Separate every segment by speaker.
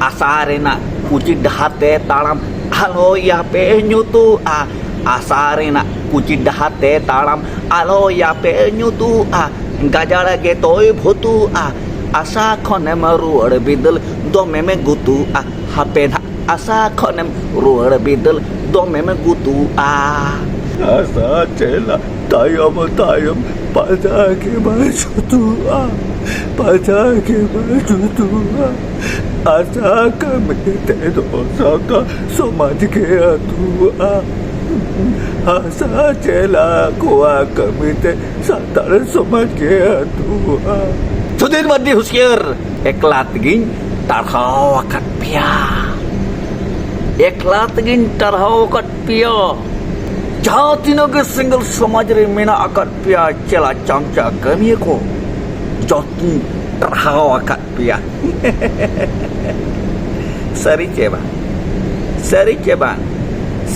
Speaker 1: Asarena kucing dahate talam alo ya pe nyutu asarena kucing dahate talam alo ya pe nyutu gajara ge toy bhutu asa khonem ruar bidal do meme gutu hapen asa khonem ruar bidal do meme gutu
Speaker 2: Asa cela tayam pajake baju tua pajake baju tua asa kami te dosa ka somaj ke atua asa cela kuah kami te satar somaj ke atua
Speaker 1: Sudir madi husier eklat gin tarhaw kat pia eklat gin tarhaw kat pia जहाँ तीनों के single समाज रे मेना आकर पिया चला चमचा कमी को जोती तरहाव आकर पिया सरी चेबा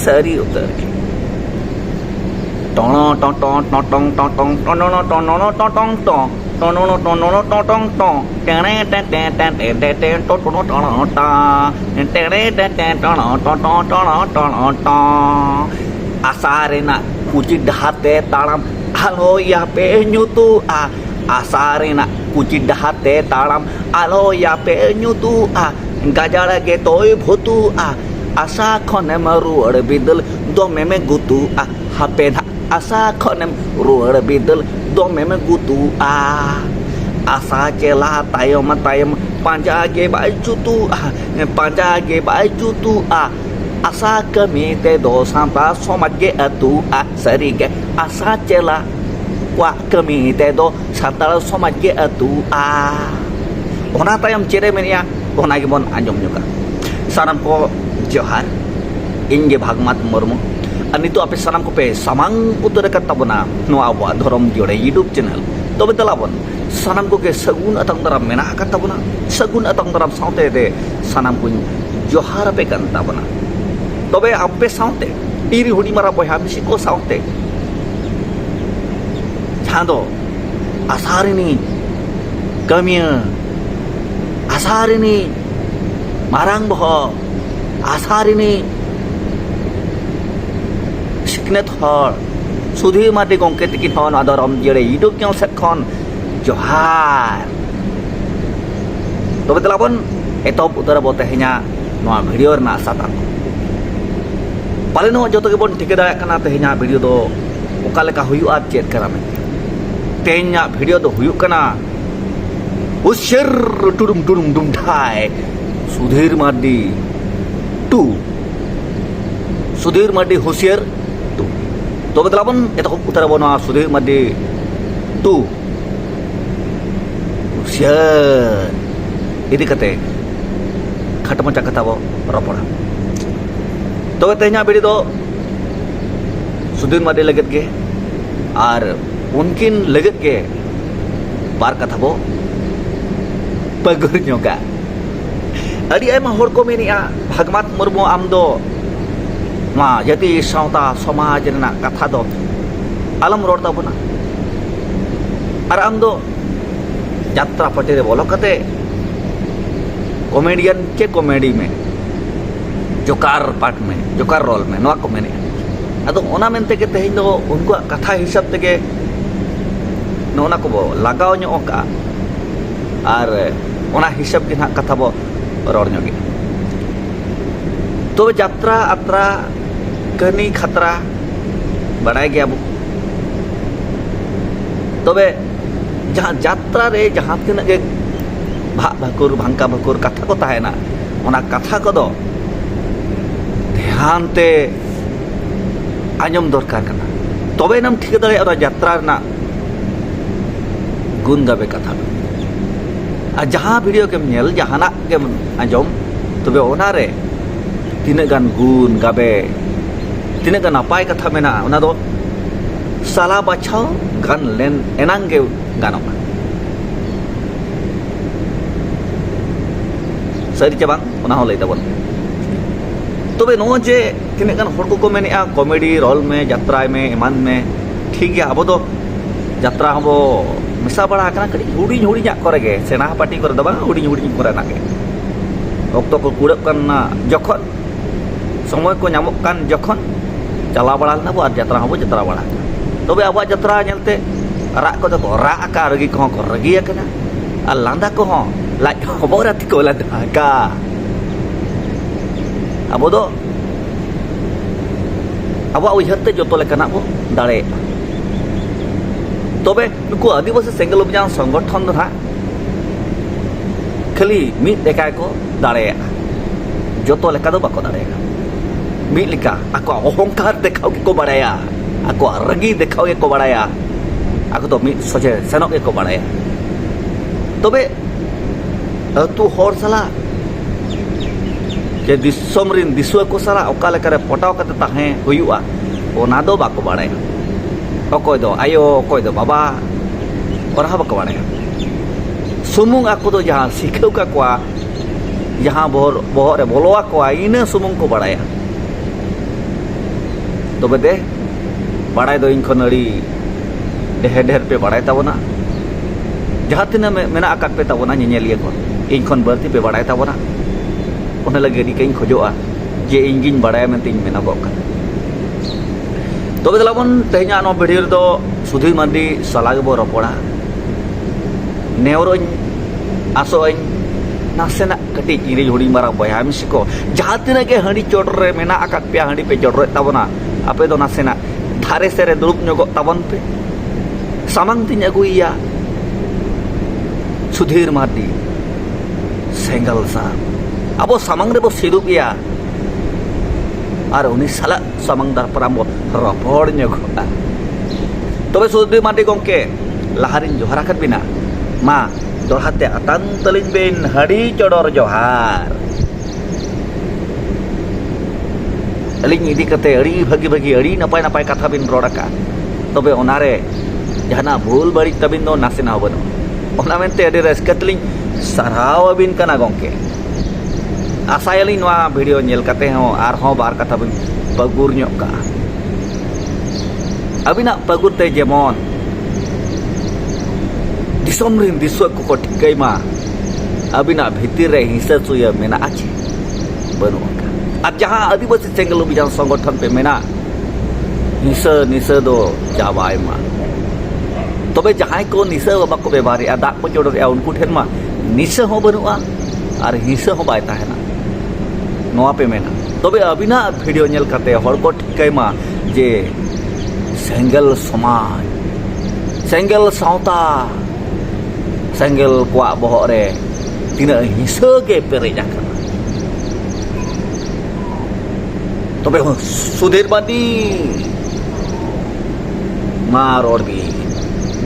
Speaker 1: सरी उतर के टोनो टोटों टोटों टोटों टोनो टोनो टोटों टों टोनो टोनो टोटों टों टेने टेने टेने टेने टोटों टोनो टा टेने टेने टोनो टोटों टोनो टोनो टा Asarena kucing dahate talam alo ya pe nyutu asarena kucing dahate talam alo ya pe nyutu gajara ge toy bhutu asa khonem ruar bidal do meme gutu hapen asa khonem ruar bidal do meme gutu asa cela tayam panja ge baju tu asa kami te do sampa somaj ge atu sari ge asa cela kwa kami te do satar somaj ge atu ona tayam cere menia ona ge bon anjom juga salam ko johar inge bhagmat murmu ani to ape salam ko pe samang utar kat tabuna no abwa dhorom jode youtube channel tobe talabon sanam ko ke sagun atang daram mena kat tabuna sagun atang daram saute de sanam ko johar pe kan tabuna তবে আপে সাউতে ইরি hoodie মারা বহা বেশি কো সাউতে ছাদো আসারিনি Kamiya আসারিনি Marang বহ আসারিনি সিকনেত হর সুধি মাটি গংকে তিকি হন আদরম জেরে ইডো কিও সেখন জোহার তবে তেলাবন এতব উতরা বতেহnya নোয়া video রনা সাতান Paling joto ke bon tiga dayak kana tehnya video do okale ka huyu at chat karame tehnya video do huyu kana usir tudum dum thai Sudhir Mardi husier tu to betlabon eta utara bono Sudhir Mardi tu husier ini kate khatma kata bo ropora तो tehnya bedi do Sudhir Mardi लगत के और उनकिन लगत के बार कथा बो पगुर ñoga adi ayma hor ko menia Bhagmat Murmu am do ma jati sauta samaj rena katha do alam ror tabona ar am do jatra pati re bolo kate comedian के comedy में जोकार part में जोकार role में नवा को मेने अदो ओना मेनते के तेहिं दो उनको कथा हिसाब तेगे नोना को बो लगाव ᱧᱚᱜ का आर ओना हिसाब के ना कथा बो रोड ᱧᱚᱜ गे तो यात्रा अत्रा कनी खतरा बड़ाय गया बो तबे जहां यात्रा रे जहां तिना गे भाकुर भांका भाकुर कथा को ताहेना ओना कथा को दो ध्यान ते आंजम दरकार कना तबे नाम ठीक दाड़े और यात्रा ना गुण गाबे कथा आ जहां वीडियो के नेल जहाना के आंजम तबे ओना रे तिना गान गुण गाबे तिना गान नापाय कथा मेना ओना दो साला बाछाव गान लेन एनांग के गानोमा सरी चे बांग ओना हो लई ताबन तबे नो जे तिने गान हर को मेनेआ कॉमेडी रोल में यात्रा में ईमान में ठीक गया अब तो यात्रा हबो मिसा बड़ा कना कड़ी हुडी हुडी जा करे गे सेना पार्टी करे दबा हुडी हुडी करे ना के Okto ko kurap kan na jokon समय को नामक कान जखन चला बड़ा ना वो जतरा हबो जतरा बड़ा तबे अब जतरा नेलते राग को तो राग का रगी को रगी कना आ लांदा को लाज हबो राति को लांदा का अब दो अब उहरते जतो लेकना बो दाड़े तबे नुकु आदिवासी सेंगल अभियान संगठन दो ना खाली मिट देखाय को दाड़े जतो लेका दो बाको दाड़ेगा मिलिका aku अहंकार देखाव के को बड़ाया aku रगी देखाव के को बड़ाया aku तो मिट सोचे सेनोक के को बड़ाया तबे तू हर साला के दिसोमरिन दिसुआ को साला ओका लेकारे पटाव कते ताहे हुयुआ ओना दो बाको बड़ाया अकोय दो आयो अकोय दो बाबा ओरा बाको बड़ाया सुमुंग aku तो जहां सिखाव का कोआ जहां बोहर रे बोलवा कोआ इने सुमुंग को बड़ाया तबे दे बड़ाई दो इनखन अड़ी ढेर ढेर पे बड़ाई ताबोना जहाँ तीना मेना आकाक पे ताबोना ñeñeliya को इनखन बरती पे बड़ाई ताबोना ओना लगे दी कहीं खोजोआ जे इंगिन बड़ाई में तीन मेना गो kan तबे दलाबन तेहना नो भिडियो दो सुधीर मांडी सालागे बो रपड़ा नेवरोñ आसोñ नासेना कटी इरी हुडी मारा बया मिसिको जहाँ तीना के हंडी चोटर रे मेना आकाक पे हंडी पे चोटर ताबोना आपे दो नासेना धारे सेरे दुरुप ᱧᱚᱜᱚᱜ ताबन पे सामांग तीन अगुइया सुधीर मार्डी सेंगल सा अब सामांग रे बो सिरुपिया और उनी साला सामांग दार पराम बो रपड़ ᱧᱚᱜᱚᱜᱼᱟ तबे सुधीर मार्डी गंके लाहारिन जोहार आकाद बिना मा दोहाते आतान तलिन बिन हडी चोडर जोहार अलिंग इदी कते अड़ी भागी भागी अड़ी नपाय नपाय कथा बिन रोड़का तबे ओनारे जहाना भूल बड़ी तबिन दो नासे ना बनो ओना मेनते अड़ी रस्कतलिंग सराव बिन कना गंके आसायलिंग नवा वीडियो नेल कते हो आर हो बार कथा बिन पगुर ᱧᱚᱜ का अबिना पगुर ते जेमन दिसोम रिन दिसुआ को ठिकाई मा अबिना भीतर रे हिंसा सुया मेना आछे बनो अब जहाँ आदिवासी सेंगल अभियान संगठन पे मेना निशा निशा दो चाबाय मा तबे जहाँ को निशा बाबा को बेबारी दाग को जोड़े उनको ठेन मा निशा हो बनुआ और हिंसा हो बाय ताहेना नोआ पे मेना तबे अबिना वीडियो नेल करते हर को ठिकाय मा जे सेंगल समाज सेंगल सावता सेंगल को बहर रे तीना हिंसा के पेरेजा तबे सुधीर मांडी मा रोड भी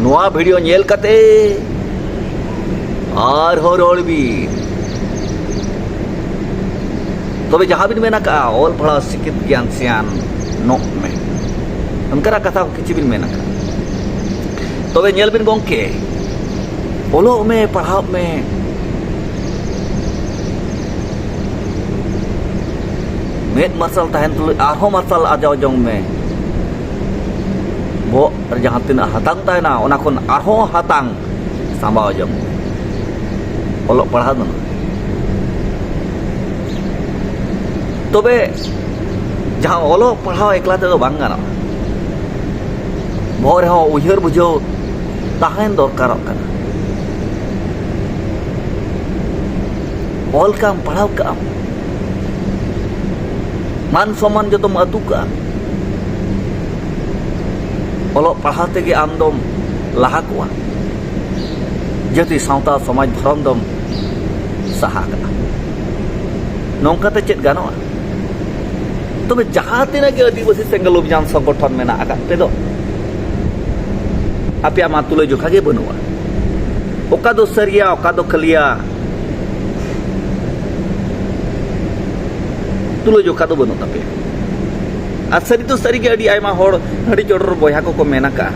Speaker 1: नोआ वीडियो नेल कते आर हो रोड भी तबे जहाँ बिन मेना का ऑल पढ़ा शिक्षित ज्ञान सियान नो में उनका कथा किसी बिन मेना का तबे नेल बिन गंके बोलो में पढ़ाव में मेद मार्शल तहन तुल आरहो मार्शल आजाव जंग में वो जहाँ तीन हतांग तहना ओना खन आरहो हतांग सांबाव जंग ओलो पढ़ा दो तबे जहाँ ओलो पढ़ाव एकला ते दो बांग गाना भोर हो उयहर बुझो तहन दरकारक काना ऑल काम पढ़ाव काम मान सम्मान जो तुम अतु का ओलो पढ़ाते के आम दम लहा कोआ जति सावता समाज भरम दम सहा का नौकाते चेत गानोआ तबे जहाँ तीना के आदिवासी सेंगल अभियान संगठन मेना आकाद पे दो आपया मा तुले जोखा गे बनुआ ओका दो सरिया ओका दो खलिया तुलो जोखा दो बनो तपे और सरी तो सरी के अड़ी आयमा होड़ हड़ी जोड़र बया को मेना का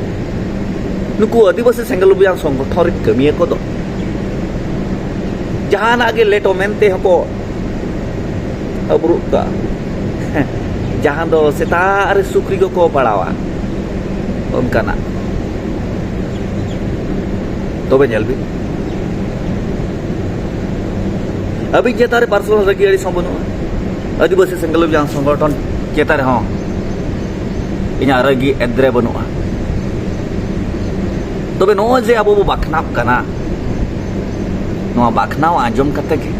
Speaker 1: नुकु आदिवासी सेंगल अभियान संगठन रे कमिया को दो जहां आगे लेटो मेनते हको अबरू का जहां दो सेता रे सुक्री को पड़ावा उनका ना तबे नेल भी अभी चेतारे पर्सनल रगी अड़ी संबंध आदिवासी सेंगल जहां संगठन चेतारे हाँ इन्हें रगी एद्रे बनुआ तबे नो जे अब वो बाखनाव कना नो बाखनाव आंजम कते के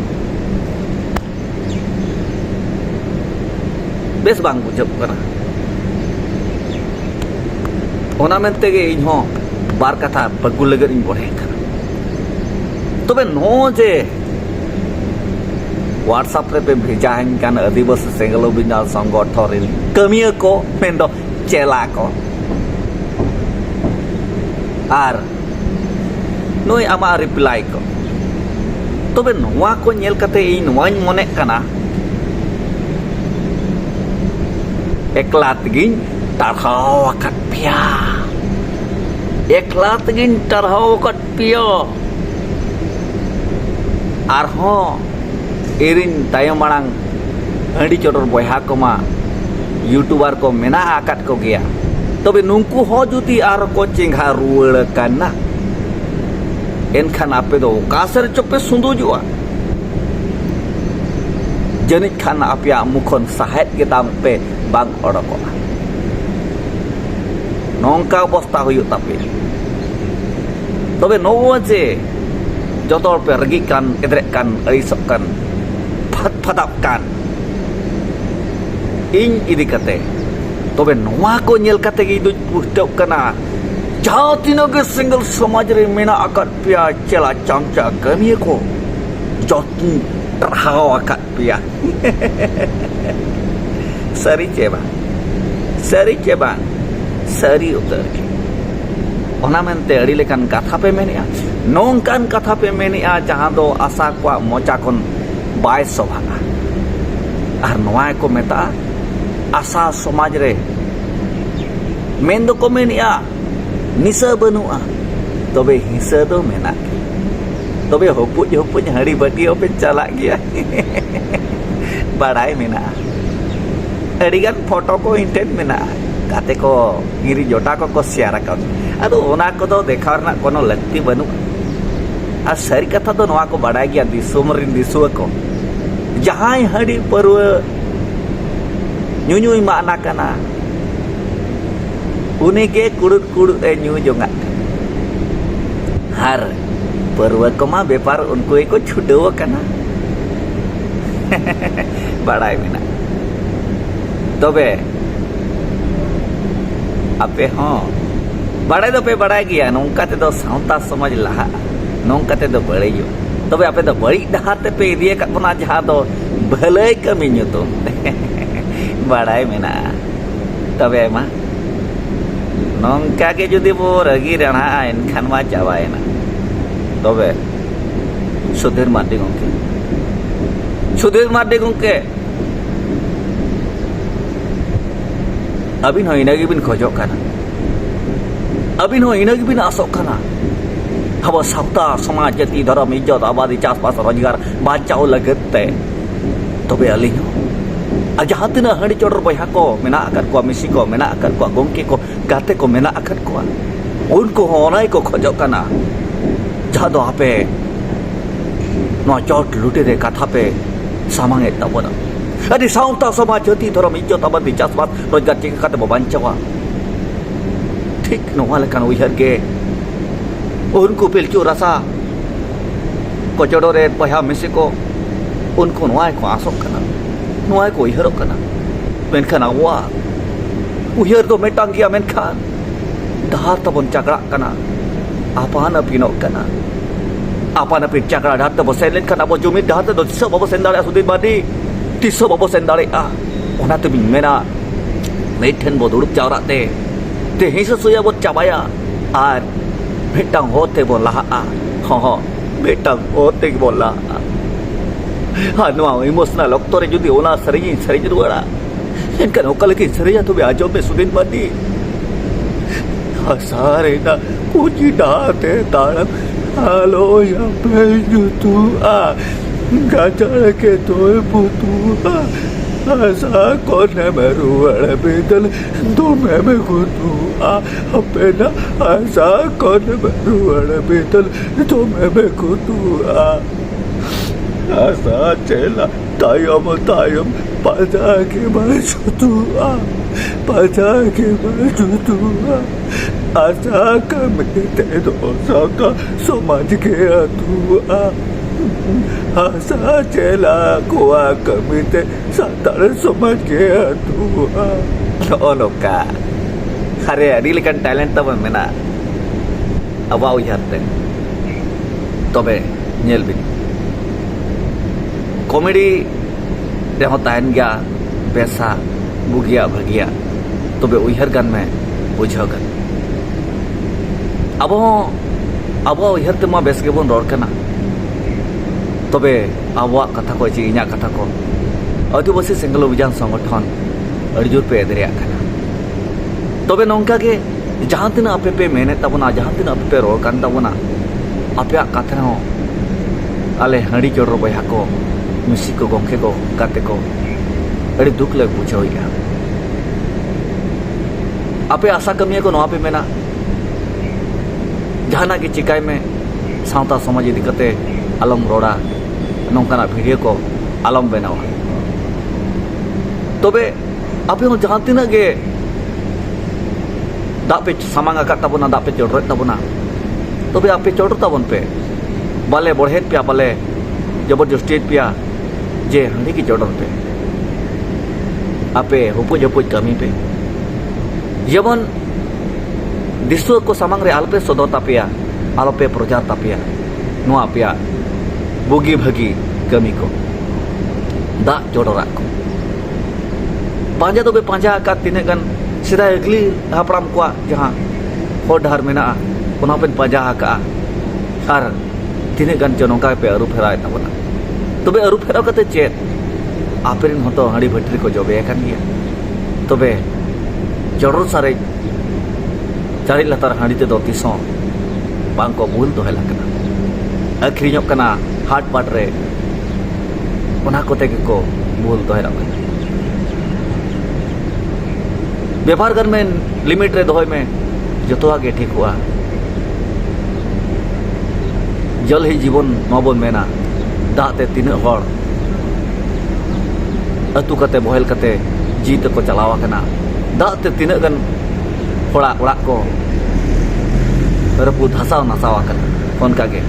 Speaker 1: बेस बांग बुझब कना ओना मेनते गे इन हो बार कथा बगुल लगत इन पढ़े कना तबे नो जे व्हाट्सएप रे पे भेजा हन कान आदिवासी सेंगल बिनाल संगठन कमिया को मेंदो चेला को आर नोय आमा रिप्लाई को तबे नोवा को नेल कते इ नोवाñ मने कना एकला तगिन टारहाव अकत पिया एकला तगिन टारहाव अकत पिया आर हो एरिन तायम मांग हडी चोटर बयहा को मा यूट्यूबर को मेना आकत को गया तबे नुंकु हो जुदी आर को चिंघा रुवड़ काना एनखान आपे दो कासर चोपे सुंदुजुआ जनित खान आपिया मुखन साहेब के दाम पे बांग ओडको नौका अवस्था हुई तापे तबे नो जे जतोर पे रगी कान एदरे कान अइसक कान फत फदाप कान इन इदी कते तबे नोवा को नेल कते गी दुज पुष्टव कना जहां तीनों के सिंगल समाज रे मेना आकत पिया चला चामचा कमिए को जतन तरहाव आकत पिया सरी चेबा सरी उतर के ओना मेनते अड़ी लेकान कथा पे मेनिया नोंकान कथा पे मेनिया जहां दो आशा को मोचा कोन बाय सभागा आर नोवा को मेता आशा समाज रे मेन दो को मेनिया निसा बनुआ तबे हिंसा दो मेना तबे हपुज हड़ी बटियो पे चला गया बाड़ाई मेना अड़ीगान फोटो को इंटेन मेना गाते को गिरी जोटा को शेयर कर अदो ओना को दो देखा रना कोनो लगती बनु आ सरी कथा दो नोआ को बाड़ाई गया दिसुम रिन दिसुआ को जहां हड़ी परव ᱧᱩᱧᱩᱭ माना कना उनी के कुड़ुत कुड़ुत ए ᱧᱩ जोंगा हर परव कमा व्यापार उनको को छुडव कना बाड़ाई मेना तबे आपे हाँ बाड़ाई दो पे बाड़ाई गया नौका ते दो सावता समाज लहा नौका ते दो बड़ाइयो तबे आपे दो बड़ी डहार ते पे इदिए का बना जहां दो भलाई कमी तो बाड़ाई मेना तबे मा नौका के जुदी बो रगी रहा एनखान मा चाबायना तबे सुधीर मार्डी गंके अबिन हो इनागी बिन खोजो काना अबिन हो इनागी बिन आसो काना हब सावता समाज जाति धर्म इज्जत आबादी चासबास रोजगार बाचाओ लगते तबे अलिन हो जहां तना हड़ी चोटर बहा को मेना आकर को मिसी को मेना आकर को गंके को गाते को मेना आकर को उनको होनाई को खोजो काना जहां दो आपे नो चोट लुटे रे कथा पे सामांगे तबना अरे सावता समाज जाति धर्म इज्जत आबादी चासबास रोजगार चिंका काते बांचावा ठीक नोवा लेकान उयहर के उनको पिलचू रसा को चोडोरे बहा मिसी को उनको नोआ को आसो कना नोआ को उयहर कना मेनखान आवा उयहर दो मेटांग गया मेनखान डार तबन चकड़ा कना आपान अपिनो कना आपान अपि चकड़ा डार तब सेन लेनखान अब जुमिद डार तो तिसो बाबो सेन दाड़े सुदीर मार्डी तिसो बाबो सेन दाड़े ओना ते बिन मेना मेठन बो दुड़ुब जावराते ते हिंसा सुया बो चाबाया आर बेटांग होते बो लहा हो बेटांग होते बो लहा हाँ इमोशनल ऑक्टो रे जुदी ओना सरी रुवाड़ा एनखान ओकल की सरिया तो आजो पे सुदीन मार्डी सारे ना पूजी डाते तारम हालो या पे जुतू गाजर के तोय पुतू आसा कोने में रुवाड़ बेदल दो में गुतू अपेना आसा कोने में रुवाड़ बेदल दो में गुतू
Speaker 2: asa cela tayam tayam pada ke baju tua pada ke baju tua asa kami te dosa ka samaj ke tua asa cela kuah kami te satar samaj ke tua
Speaker 1: Noka Hare really kan talent taban mena abaw yarte tobe nyel bin comedy reho tahen gya besa bugia bhagia tobe uihar gan me bujhaw gan abo uihar te ma bes ge bon ror kana tobe awa katha ko ji inya katha ko adivasi single abhijan संगठन अर्जुन पे एदरिया kana tobe nongka ge jahan tina ape pe mehnet tabona jahan tina ape pe ror kan tabona apya katha ho ale handi chorro boyha ko musik ko gongke ko kate ko adi duk lag bujhaw ya ape asa kamiya ko no ape mena jahana ge chikai me sauta samaj idi kate alom roda nongkana video ko alom benawa tobe ape ho jahan tina ge dak pe samang akat tabona dak pe chodrot tabona tobe ape chodrot tabon pe bale borhet pya bale जबरदस्ती पिया जे हंडी की चौड़र पे आपे हुपुज हुपुज कमी पे जबन दिसु को सामंग रे आलपे सदोता पिया आलपे प्रजाता पिया नुआ पिया बुगी भगी कमी को दा चौड़रा को पांजा तो बे पांजा का तिने गन सिदा अगली हापड़ाम को जहां हो डहर मेना उना पेन पांजा का आर तिने गन जनों का पे अरु फेराय तबना तबे अरु फेराव कते चेत आपेरिन हतो हड़ी भट्री को जबे कान गया तबे जरूर सारे चारि लतार हड़ी ते दो तिसो बांग को बुल तो हेला कना अखरिñok कना हाट पाट रे ओना कोते के को बुल तो हेला कना व्यवहार कर में लिमिट रे दोय में जतो आगे ठीक हुआ जल ही जीवन नबन मेना दाते तीन हर अतु कते बहेल कते जीत को चलावा कना दाते तीन गन होड़ा ओड़ा को रपु धसाव नसावा कना उनका के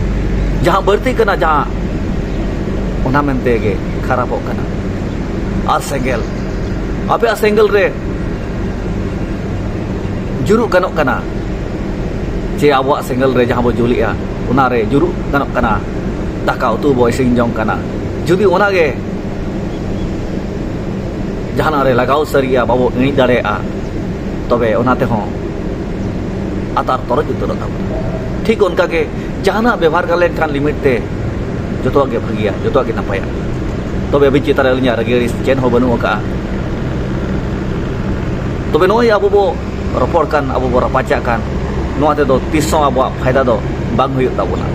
Speaker 1: जहां बढ़ती कना जहां ओना मेनते गे खराब कना आर सेंगल आपे सेंगल रे जुरु गनो कना जे आबो सेंगल रे जहां बो जुलिया उनारे जुरु गनक कना दाका उतु बो इसिन जong कना जुदी ओनागे जहाना रे लगाव सरिया बाबो इनी दाड़े आ तबे ओनाते हो आतार तरज उतर ताबो ठीक उनका के जहाना व्यवहार कर लेन खान लिमिट ते जतो आगे भगिया जतो आगे नपाया तबे अभी चितार अलिया रगे चेन हो बनु का तबे नोय आबो बो रपोड़ कान आबो बो रपाचा कान नोते दो तिसो आबो फायदा दो बांग हुई ताबोना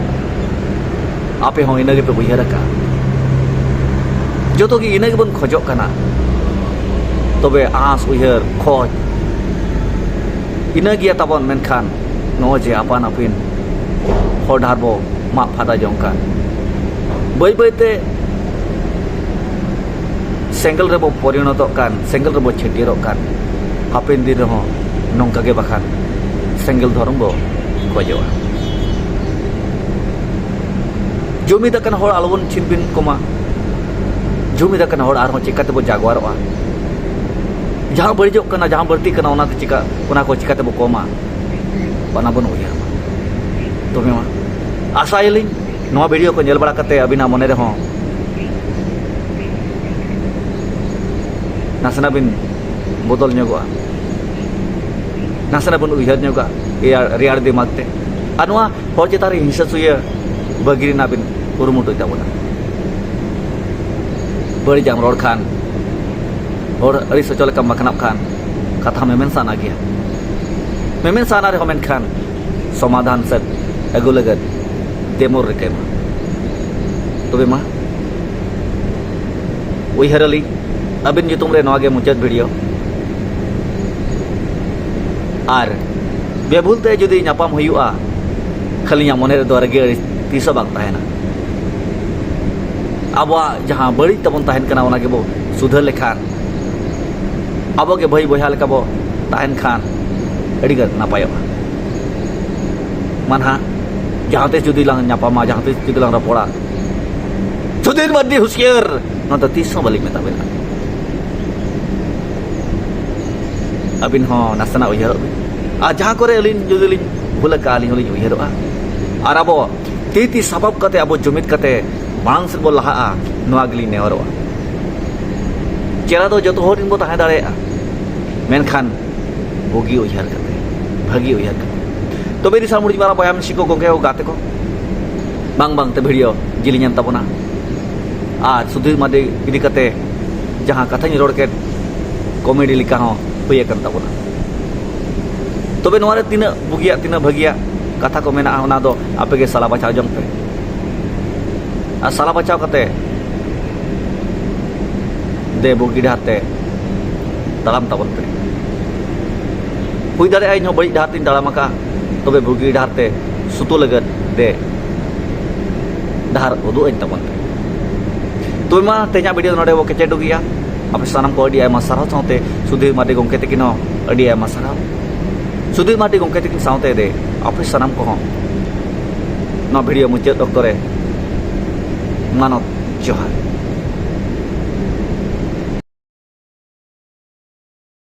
Speaker 1: आपे हो इनगे पे बुझे रखा जो तो कि इनगे बन खोजो कना तबे आस उहर खोज इनगे ताबन मेनखान नो जे आपान आपिन होडार बो मा फादा जंका बई बईते सेंगल रे बो परिणत कान सेंगल रे बो छेटिरो कान हापेन दिन हो नंका के बखान सेंगल धर्म बो खोजवा जुमिदा कन होड़ आलबन छिनबिन कोमा जुमिदा कन होड़ आर हो चिकाते बो जागवारवा जहां बड़िजो कना जहां बढ़ती कना ओना चिका ओना को चिकाते बो कोमा बना बन उया तो मेमा आशा यलिन नवा वीडियो को नेल बड़ा कते अबिना मने रे हो नासना बिन बदल न्योगा नासना बन उया न्योगा ए रियार दिमाग ते अनवा होड़ चितारे हिंसा सुया बगिरी नाबिन उरुमुटो ताबोना बड़ी जाम रोड खान और अड़ी सचल का मखनाब खान कथा मेमेन साना गया मेमेन साना रे होमेन खान समाधान से अगु लगत देमोर रेके मा तबे मा उइहरली अबिन युतुम रे नवागे मुचाद वीडियो आर बेभुलते जुदी नापाम हुआ खाली मने रे दो रगे तीसो बांग ताहेना Abo jaha bari tabon tahen kana ona gebo sudhar lekhan abo ge bhai boya leka bo tahen khan adi ga napayoga manha jahan te judi lang nyapama jahan te judi lang rapora Sudhir Mardi husiar nonton tiso balik meta bena abin ho nasana uyar jahan kore alin judi lin bulak alin olin uyar ar abo titi sabab kate abo jumit kate मांग से बोल रहा नवागली नेवरवा चेहरा तो जो तो होर इनको ताहे दाड़े मेनखान भोगी उयहार करते भागी उयहार करते तो मेरी सामुड़ी मारा बयाम शिको गोगे हो गाते को बांग बांग ते भिडियो जिलियान तबना आज सुधीर मार्डी इदी कते जहां कथा रोड के कॉमेडी लिखा हो हुए कर तबना तबे नोरे तीना बुगिया तीना भागिया कथा को मेना ओना दो आपे के सला बचाव जंग पे साला बचाव कते दे बुगी डाहते तलाम तबनते हुई दाड़े आई नो बड़ी डाहती तलामका तबे बुगी डाहते सुतु लगत दे डाहर उदु आई तबनते तो मा तेजा वीडियो नोडे वो केचे दुगिया आपे सानम को अडी आयमा साराव साउते सुधीर मार्डी गंके तकिनो अडी आयमा साराव सुधीर मार्डी गंके तकिन साउते दे आपे सानम को नो वीडियो मुचाद अक्तो रे मानव जोहार